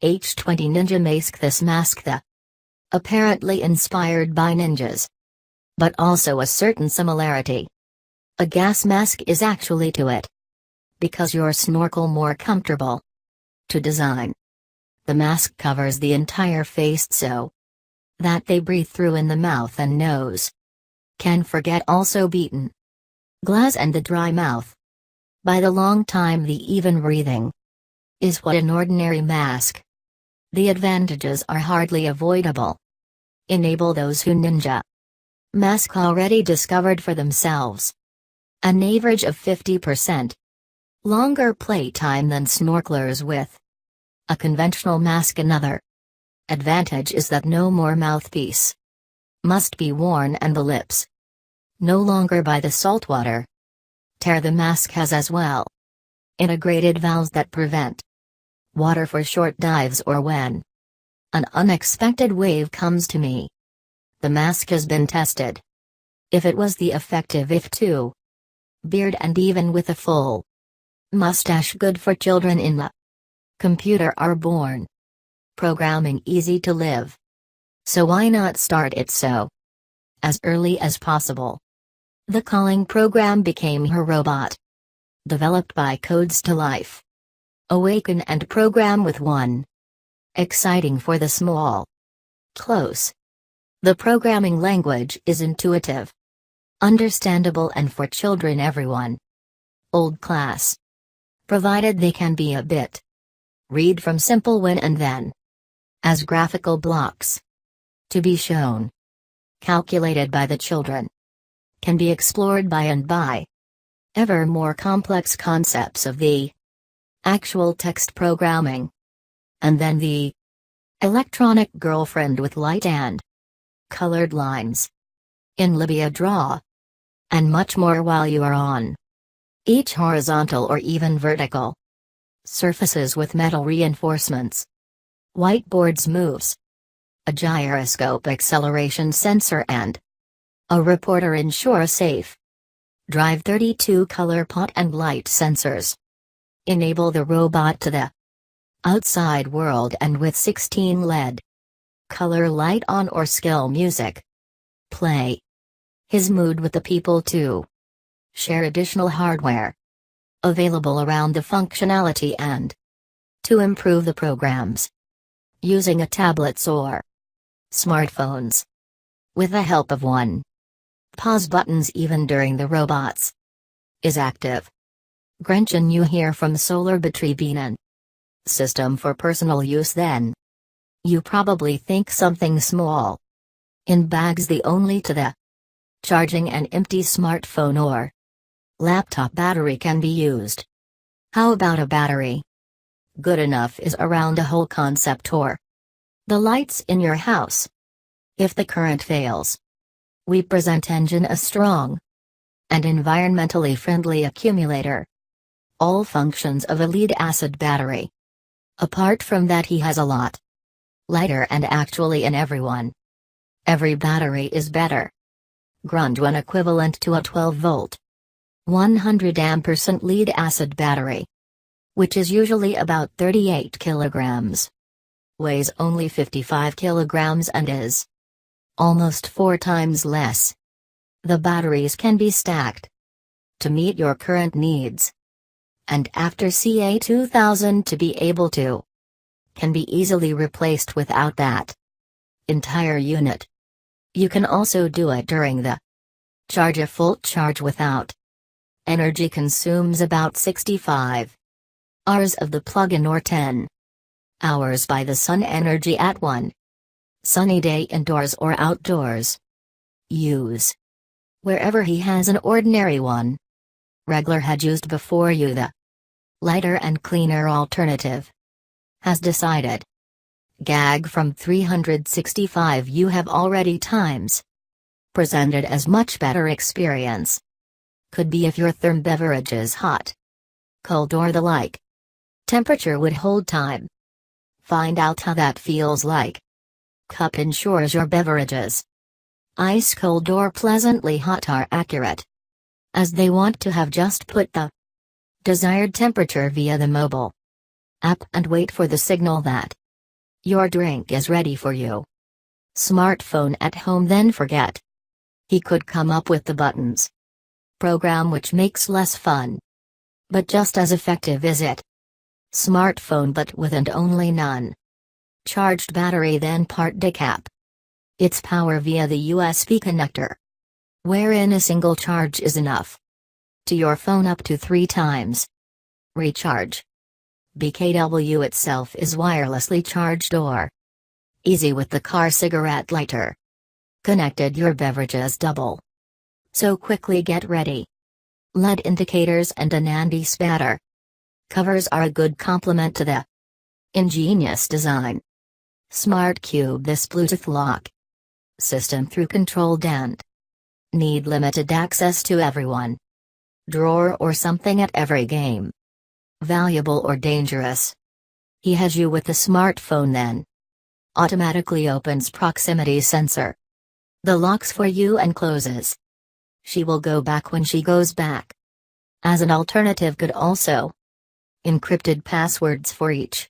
H20 Ninja Mask. This mask apparently inspired by ninjas, but also a certain similarity. A gas mask is actually to it, because your snorkel more comfortable to design. The mask covers the entire face so that they breathe through in the mouth and nose. Can forget also beaten glass and the dry mouth. By the long time the even breathing is what an ordinary mask. The advantages are hardly avoidable. Enable those who ninja mask already discovered for themselves. An average of 50% longer playtime than snorkelers with a conventional mask. Another advantage is that no more mouthpiece must be worn and the lips no longer by the saltwater tear the mask has as well integrated valves that prevent water for short dives or when an unexpected wave comes to me. The mask has been tested. If it was the effective if too beard and even with a full mustache good for children in the computer are born programming easy to live. So why not start it so as early as possible? The calling program became her robot. Developed by Codes to Life. Awaken and program with one. Exciting for the small. Close. The programming language is intuitive, understandable and for children everyone. Old class. Provided they can be a bit. Read from simple when and then. As graphical blocks. To be shown. Calculated by the children. Can be explored by and by. Ever more complex concepts of the actual text programming. And then the electronic girlfriend with light and colored lines. In Libya draw. And much more while you are on each horizontal or even vertical surfaces with metal reinforcements. Whiteboards moves. A gyroscope acceleration sensor and a reporter ensure safe. Drive 32 color pot and light sensors. Enable the robot to the outside world and with 16 LED color light on or skill music play. His mood with the people too. Share additional hardware available around the functionality and to improve the programs using a tablets or smartphones with the help of one pause buttons even during the robots is active. Gretchen you hear from solar battery Bienen system for personal use then. You probably think something small. In bags the only to the charging an empty smartphone or laptop battery can be used. How about a battery? Good enough is around a whole concept or the lights in your house. If the current fails, we present engine a strong and environmentally friendly accumulator. All functions of a lead-acid battery. Apart from that he has a lot lighter and actually in everyone. Every battery is better. Grund when equivalent to a 12-volt 100 amperecent lead-acid battery, which is usually about 38 kilograms. Weighs only 55 kilograms and is almost 4 times less. The batteries can be stacked to meet your current needs. And after CA 2000 to be able to can be easily replaced without that entire unit. You can also do it during the charge. A full charge without energy consumes about 65 hours of the plug-in or 10 hours by the sun energy at one sunny day indoors or outdoors. Use wherever he has an ordinary one. Regular had used before you the lighter and cleaner alternative has decided. Gag from 365 you have already times presented as much better experience. Could be if your therm beverage is hot, cold or the like. Temperature would hold time. Find out how that feels like. Cup ensures your beverages ice cold or pleasantly hot are accurate, as they want to have just put the desired temperature via the mobile app and wait for the signal that Your drink is ready for you. Smartphone at home, then forget. He could come up with the buttons program which makes less fun, but just as effective is it. Smartphone but with and only none. Charged battery, then part decap. Its power via the USB connector, wherein a single charge is enough. To your phone up to 3 times. Recharge. BKW itself is wirelessly charged or easy with the car cigarette lighter. Connected your beverages double. So quickly get ready. LED indicators and an anti-spatter covers are a good complement to the ingenious design. Smart Cube, this Bluetooth lock system through controlled and need limited access to everyone. Drawer or something at every game. Valuable or dangerous? He has you with the smartphone then. Automatically opens proximity sensor. The locks for you and closes. She will go back when she goes back. As an alternative, could also encrypted passwords for each.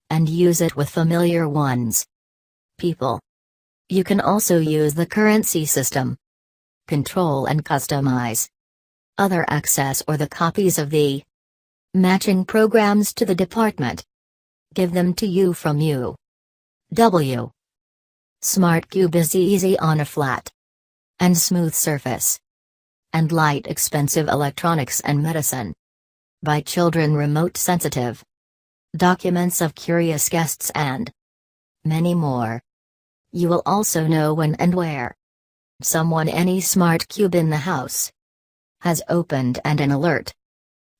And use it with familiar ones. People. You can also use the currency system. Control and customize other access or the copies of the matching programs to the department. Give them to you from you. W. Smart Cube is easy on a flat and smooth surface. And light expensive electronics and medicine. By children remote sensitive. Documents of curious guests and many more. You will also know when and where someone any Smart Cube in the house has opened and an alert.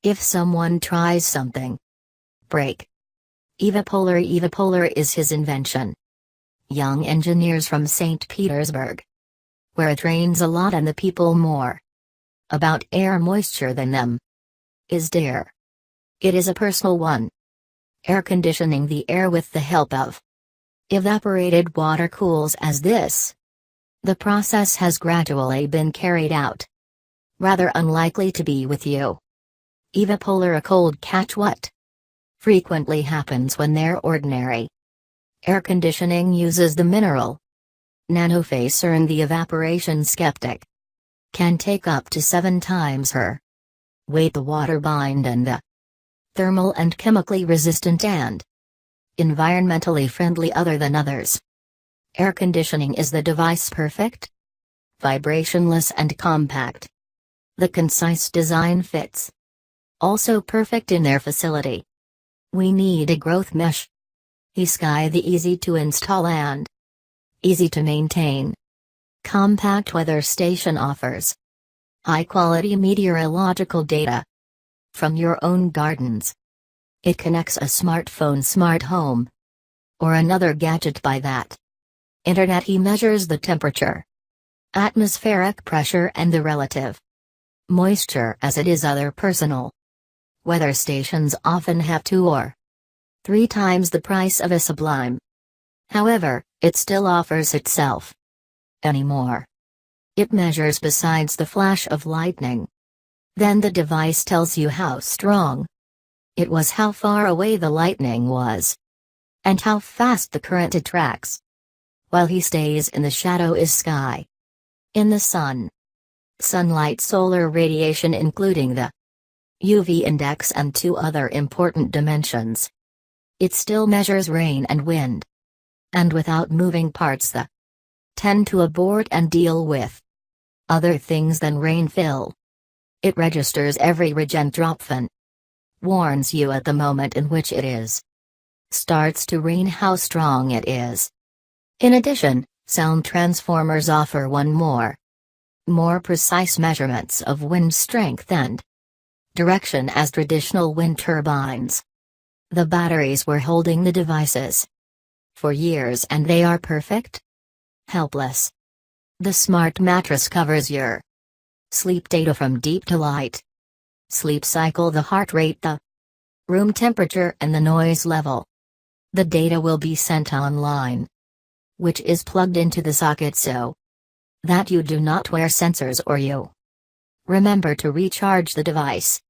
If someone tries something. Break. Evapolar is his invention. Young engineers from St. Petersburg. Where it rains a lot and the people more about air moisture than them. Is dear. It is a personal one. Air conditioning the air with the help of evaporated water cools as this. The process has gradually been carried out. Rather unlikely to be with you. Evapolar, a cold catch what frequently happens when they're ordinary. Air conditioning uses the mineral nanofacer, and the evaporation skeptic can take up to 7 times her weight the water bind, and the thermal and chemically resistant and environmentally friendly other than others. Air conditioning is the device perfect, vibrationless and compact. The concise design fits. Also perfect in their facility. We need a growth mesh. Sky the easy to install and easy to maintain. Compact weather station offers high quality meteorological data from your own gardens. It connects a smartphone, smart home, or another gadget by that internet. He measures the temperature, atmospheric pressure and the relative moisture as it is other personal weather stations often have 2 or 3 times the price of a Sublime. However, it still offers itself anymore. It measures besides the flash of lightning. Then the device tells you how strong it was, how far away the lightning was, and how fast the current attracts. While he stays in the shadow is sky. In the sun. Sunlight, solar radiation including the UV index and 2 other important dimensions. It still measures rain and wind. And without moving parts the tend to abort and deal with other things than rainfall. It registers every regentrophen. Warns you at the moment in which it is starts to rain how strong it is. In addition, sound transformers offer one more precise measurements of wind strength and direction as traditional wind turbines. The batteries were holding the devices for years and they are perfect? Helpless. The smart mattress covers your sleep data from deep to light. Sleep cycle, the heart rate, the room temperature and the noise level. The data will be sent online, which is plugged into the socket so that you do not wear sensors or you remember to recharge the device.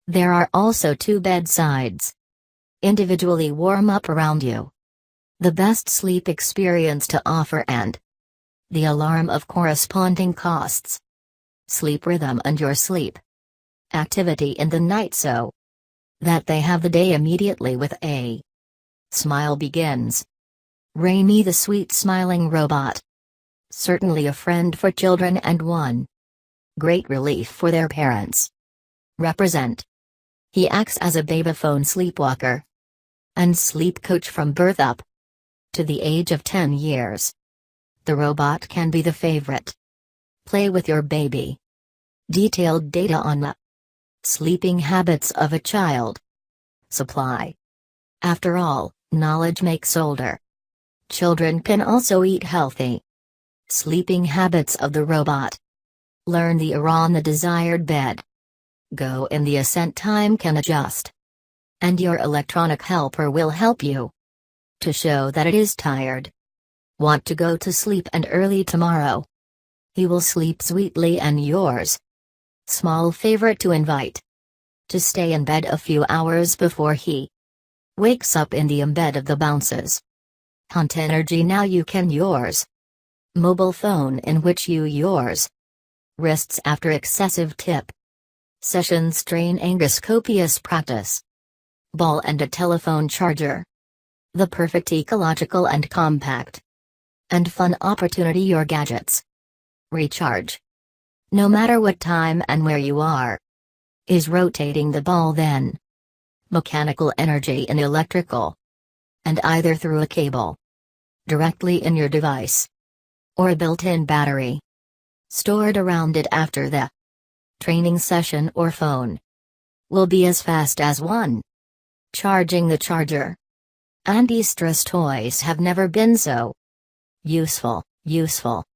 There are also 2 bedsides. Individually warm up around you. the best sleep experience to offer, and the alarm of corresponding costs. Sleep rhythm and your sleep activity in the night so that they have the day immediately with a smile begins. Raimi the sweet smiling robot. Certainly a friend for children and one great relief for their parents. Represent. He acts as a babyphone sleepwalker and sleep coach from birth up to the age of 10 years. The robot can be the favorite. Play with your baby. Detailed data on the sleeping habits of a child. Supply. After all, knowledge makes older. Children can also eat healthy. Sleeping habits of the robot. Learn the on the desired bed. Go in the ascent time can adjust. And your electronic helper will help you to show that it is tired. Want to go to sleep and early tomorrow? He will sleep sweetly and yours. Small favorite to invite to stay in bed a few hours before he wakes up in the embed of the bounces. Hunt energy now you can yours. Mobile phone in which you yours. Wrists after excessive tip. Session strain angus copious practice. Ball and a telephone charger. The perfect ecological and compact and fun opportunity your gadgets. Recharge. No matter what time and where you are. Is rotating the ball then. Mechanical energy in electrical. And either through a cable. Directly in your device. Or a built-in battery. Stored around it after the training session or phone. Will be as fast as one. Charging the charger. Anti-stress toys have never been so useful.